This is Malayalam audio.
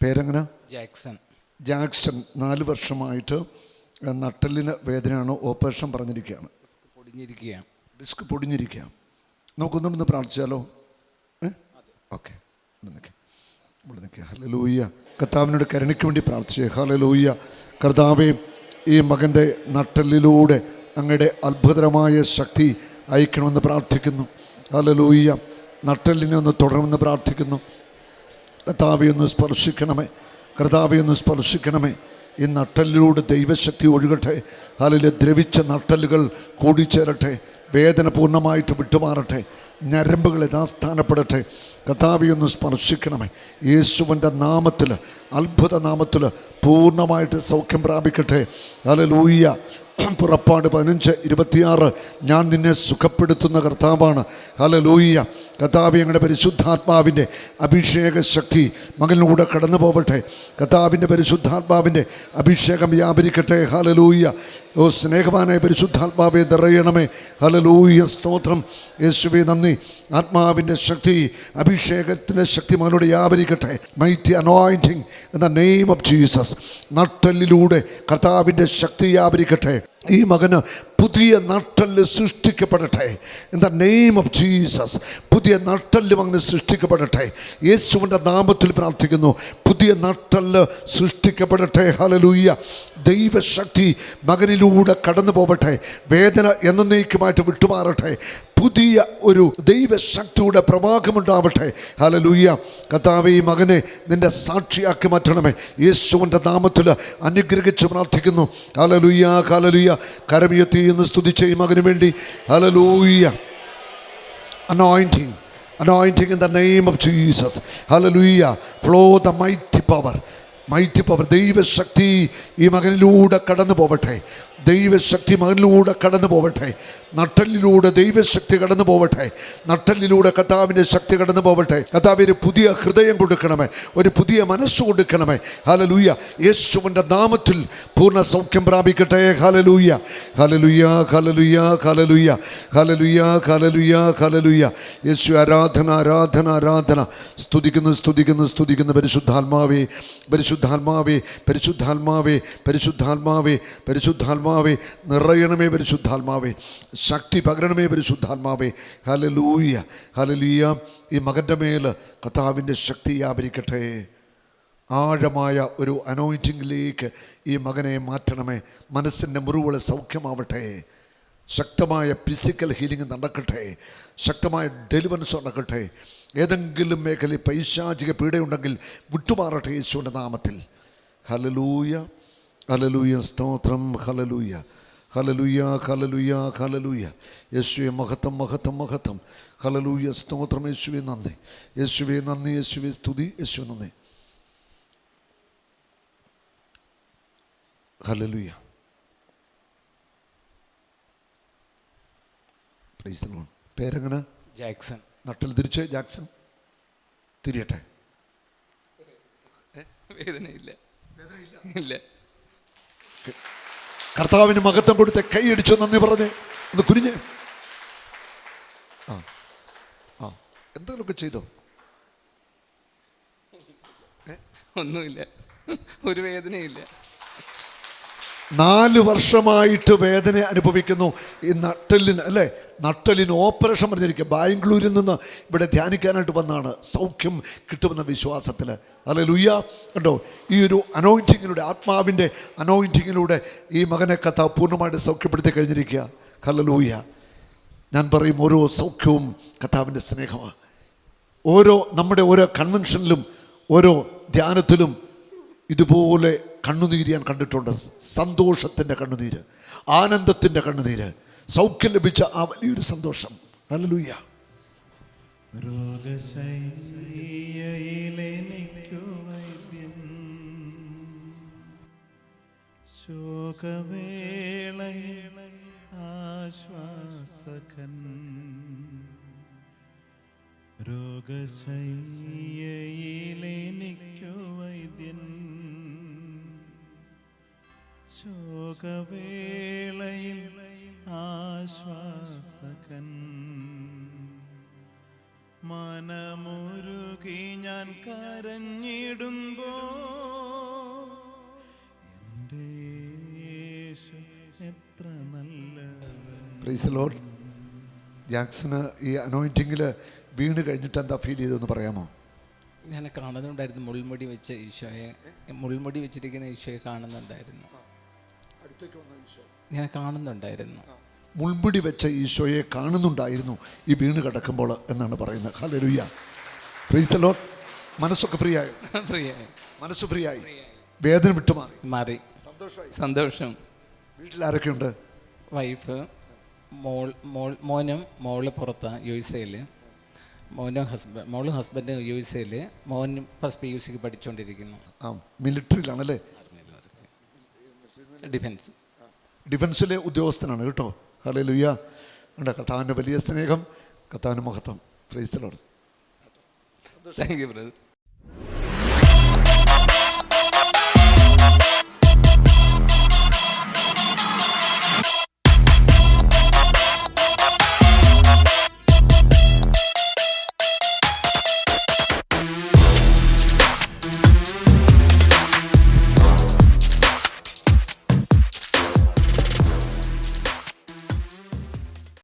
പേരെങ്ങനെ? ജാക്സൺ. ജാക്സൺ 4 വർഷമായിട്ട് നട്ടെല്ലിന് വേദനയാണ്. ഓപ്പറേഷൻ പറഞ്ഞിരിക്കുകയാണ്. ഡിസ്ക് പൊടിഞ്ഞിരിക്കുകയാണ്. നമുക്കൊന്നും പ്രാർത്ഥിച്ചാലോ? ഓക്കെ, ഇവിടെ നിൽക്കുക. ഹല്ലേലൂയ. കർത്താവിനോട് കരുണയ്ക്ക് വേണ്ടി പ്രാർത്ഥിച്ചേ. ഹല്ലേലൂയ. കർത്താവേ, ഈ മകൻ്റെ നട്ടെല്ലിലൂടെ അങ്ങയുടെ അത്ഭുതകരമായ ശക്തി അയക്കണമെന്ന് പ്രാർത്ഥിക്കുന്നു. ഹല്ലേലൂയ. നട്ടെല്ലിനെ ഒന്ന് തുടരണമെന്ന് പ്രാർത്ഥിക്കുന്നു. കർത്താവെ ഒന്ന് സ്പർശിക്കണമേ, കർത്താവെ ഒന്ന് സ്പർശിക്കണമേ. ഈ നട്ടെല്ലിലൂടെ ദൈവശക്തി ഒഴുകട്ടെ. ഹല്ലേലൂയ. ദ്രവിച്ച നട്ടെല്ലുകൾ കൂടിച്ചേരട്ടെ. വേദന പൂർണ്ണമായിട്ട് വിട്ടുമാറട്ടെ. ഞരമ്പുകൾ യഥാസ്ഥാനപ്പെടട്ടെ. കർത്താവെ ഒന്ന് സ്പർശിക്കണമേ. യേശുവിൻ്റെ നാമത്തിൽ, അത്ഭുത നാമത്തിൽ പൂർണ്ണമായിട്ട് സൗഖ്യം പ്രാപിക്കട്ടെ. ഹല്ലേലൂയ. പുറപ്പാട് 15:26 ഞാൻ നിന്നെ സുഖപ്പെടുത്തുന്ന കർത്താവാണ്. ഹല്ലേലൂയ. കർത്താവേ, ഞങ്ങളുടെ പരിശുദ്ധാത്മാവിൻ്റെ അഭിഷേക ശക്തി മകനിലൂടെ കടന്നു പോവട്ടെ. കർത്താവിൻ്റെ പരിശുദ്ധാത്മാവിൻ്റെ അഭിഷേകം വ്യാപരിക്കട്ടെ. ഹല്ലേലൂയ. ഓ സ്നേഹവാനായ പരിശുദ്ധാത്മാവെ നിറയണമേ. ഹല്ലേലൂയ. സ്തോത്രം യേശുവേ, നന്ദി. ആത്മാവിൻ്റെ ശക്തി, അഭിഷേകത്തിൻ്റെ ശക്തി മകനോട് വ്യാപരിക്കട്ടെ. Mighty anointing in the name of Jesus. നട്ടെല്ലിലൂടെ കർത്താവിൻ്റെ ശക്തി വ്യാപരിക്കട്ടെ. ഈ മകന് പുതിയ നട്ടെല്ല് സൃഷ്ടിക്കപ്പെടട്ടെ. In the name of Jesus. പുതിയ നട്ടെല്ല് മകന് സൃഷ്ടിക്കപ്പെടട്ടെ. യേശുവിൻ്റെ നാമത്തിൽ പ്രാർത്ഥിക്കുന്നു. പുതിയ നട്ടെല്ല് സൃഷ്ടിക്കപ്പെടട്ടെ. ഹല്ലേലൂയ. ദൈവശക്തി മകനിലൂടെ കടന്നു പോവട്ടെ. വേദന എന്നേക്കുമായിട്ട് വിട്ടുമാറട്ടെ. പുതിയ ഒരു ദൈവശക്തിയുടെ പ്രവാഹമുണ്ടാവട്ടെ. ഹല്ലേലൂയ. കർത്താവേ, ഈ മകനെ നിൻ്റെ സാക്ഷിയാക്കി മാറ്റണമേ. യേശുവിൻ്റെ നാമത്തിൽ അനുഗ്രഹിച്ച് പ്രാർത്ഥിക്കുന്നു. ഹല്ലേലൂയ. ഹല്ലേലൂയ. കരമുയർത്തി എന്ന് സ്തുതിച്ച ഈ മകന് വേണ്ടി. Hallelujah. anointing in the name of Jesus. Hallelujah. Flow the mighty power. ദൈവശക്തി ഈ മകനിലൂടെ കടന്നു പോവട്ടെ. ദൈവശക്തി മകനിലൂടെ കടന്നു പോവട്ടെ. നട്ടെല്ലിലൂടെ ദൈവശക്തി കടന്നു പോവട്ടെ. നട്ടെല്ലിലൂടെ കർത്താവിൻ്റെ ശക്തി കടന്നു പോവട്ടെ. കർത്താവ് ഒരു പുതിയ ഹൃദയം കൊടുക്കണമേ, ഒരു പുതിയ മനസ്സ് കൊടുക്കണമേ. ഹല്ലേലൂയ. യേശുവിൻ്റെ നാമത്തിൽ പൂർണ്ണ സൗഖ്യം പ്രാപിക്കട്ടെ. ഹല്ലേലൂയ. ഹല്ലേലൂയ. ഹല്ലേലൂയ. ഹല്ലേലൂയ. ഹല്ലേലൂയ. ഹല്ലേലൂയ. ഹല്ലേലൂയ. യേശു ആരാധന, ആരാധന, ആരാധന. സ്തുതിക്കുന്നു. പരിശുദ്ധാത്മാവേ, പരിശുദ്ധാത്മാവേ, പരിശുദ്ധാത്മാവേ, പരിശുദ്ധാത്മാവേ, പരിശുദ്ധാത്മാവേ നിറയണമേ. പരിശുദ്ധാത്മാവേ ശക്തി പകരണമേ. പരിശുദ്ധാത്മാവേ. ഹല്ലേലൂയ. ഹല്ലേലൂയ. ഈ മകൻ്റെ മേൽ കർത്താവിൻ്റെ ശക്തി വ്യാപരിക്കട്ടെ. ആഴമായ ഒരു അനോയിൻറ്റിങ്ങിലേക്ക് ഈ മകനെ മാറ്റണമേ. മനസ്സിൻ്റെ മുറിവുകൾ സൗഖ്യമാവട്ടെ. ശക്തമായ ഫിസിക്കൽ ഹീലിംഗ് നടക്കട്ടെ. ശക്തമായ ഡെലിവറൻസ് നടക്കട്ടെ. ഏതെങ്കിലും മേഖലയിൽ പൈശാചിക പീഡയുണ്ടെങ്കിൽ വിട്ടുമാറട്ടെ യേശുവിൻ്റെ നാമത്തിൽ. ഹല്ലേലൂയ. ഹല്ലേലൂയ. സ്തോത്രം. ഹല്ലേലൂയ. ഹല്ലേലൂയ. ഹല്ലേലൂയ. ഹല്ലേലൂയ. യേശുവേ മഹത്വം, മഹത്വം, മഹത്വം. ഹല്ലേലൂയ. സ്തോത്രം. യേശുവേ നന്ദി. യേശുവേ നന്ദി. യേശുവേ സ്തുതി. യേശുവേ നന്ദി. ഹല്ലേലൂയ. Praise the lord. പേരെങ്ങനെ? ജാക്സൺ. നട്ടിൽ തിരിച്ച് ജാക്സൺ തിരിയട്ടെ. വേദനയില്ല. കർത്താവിന് മഹത്വം കൊടുത്ത് കൈയടിച്ചു നന്ദി പറഞ്ഞ് ഒന്ന് കുനിഞ്ഞ്. എന്തെങ്കിലുമൊക്കെ ചെയ്തോ? ഒന്നുമില്ല, ഒരു വേദനയില്ല. 4 വർഷമായിട്ട് വേദന അനുഭവിക്കുന്നു. ഈ നട്ടെല്ലിന് അല്ലേ, നട്ടെല്ലിന് ഓപ്പറേഷൻ പറഞ്ഞിരിക്കുക. ബാംഗ്ലൂരിൽ നിന്ന് ഇവിടെ ധ്യാനിക്കാനായിട്ട് വന്നാണ്. സൗഖ്യം കിട്ടുമെന്ന വിശ്വാസത്തിൽ. ഹല്ലേലൂയ. കണ്ടോ, ഈ ഒരു അനോയിൻറ്റിങ്ങിലൂടെ, ആത്മാവിൻ്റെ അനോയിൻറ്റിങ്ങിലൂടെ ഈ മകനെ കർത്താവ് പൂർണ്ണമായിട്ട് സൗഖ്യപ്പെടുത്തി കഴിഞ്ഞിരിക്കുക. ഹല്ലേലൂയ. ഞാൻ പറയും, ഓരോ സൗഖ്യവും കർത്താവിൻ്റെ സ്നേഹമാണ്. നമ്മുടെ ഓരോ കൺവെൻഷനിലും ഓരോ ധ്യാനത്തിലും ഇതുപോലെ കണ്ണുനീര് ഞാൻ കണ്ടിട്ടുണ്ട്. സന്തോഷത്തിൻ്റെ കണ്ണുനീര്, ആനന്ദത്തിൻ്റെ കണ്ണുനീര്, സൗഖ്യം ലഭിച്ച ആ വലിയൊരു സന്തോഷം. ഹല്ലേലൂയ. രോഗശയ്യയിലെനിക്കു വൈദ്യൻ, ശോകവേളയിൽ ആശ്വാസകൻ. രോഗശയ്യയിലെനിക്കു വൈദ്യൻ, ശോകവേളയിൽ ആശ്വാസകൻ. മനമുരുകി ഞാൻ കരഞ്ഞിടുമ്പോ എൻ്റെ യേശു എത്ര നല്ലവൻ. Price the Lord. ജാക്സന് ഈ അനോയിൻറ്റിങ്ങിൽ വീണ് കഴിഞ്ഞിട്ട് എന്താ ഫീൽ ചെയ്തതെന്ന് പറയാമോ? ഞാൻ കാണുന്നുണ്ടായിരുന്നു മുൾമുടി വെച്ച ഈശോയെ, മുൾമുടി വെച്ചിരിക്കുന്ന ഈശോയെ കാണുന്നുണ്ടായിരുന്നു. ഞാൻ കാണുന്നുണ്ടായിരുന്നു. മുൾമുടി വെച്ച ഈശോയെ കാണുന്നുണ്ടായിരുന്നു ഈ വീണ് കിടക്കുമ്പോൾ എന്നാണ് പറയുന്നത്. ഹല്ലേലൂയ. Praise the Lord. മനസ്സൊക്കെ ഫ്രീ ആയോ? ഫ്രീ ആയി, മനസ്സ് ഫ്രീ ആയി, വേദന വിട്ടുമാറി, മാറി, സന്തോഷമായി. സന്തോഷം. വീട്ടിൽ ആരൊക്കെയുണ്ട്? വൈഫ്, മോനും മോള് പുറത്താണ് USA-ൽ, മോളും ഹസ്ബൻഡും USA-ൽ, മോനും ഫസ്റ്റ് PUC പഠിച്ചുകൊണ്ടിരിക്കുന്നു. ആ, മിലിറ്ററിയിലാണല്ലേ? ഡിഫൻസിലെ ഉദ്യോഗസ്ഥനാണ് കേട്ടോ. ഹല്ലേലൂയ. ഉണ്ട്. കർത്താവിൻ്റെ വലിയ സ്നേഹം, കർത്താവിൻ്റെ മഹത്വം. Price the Lord. Thank you brother.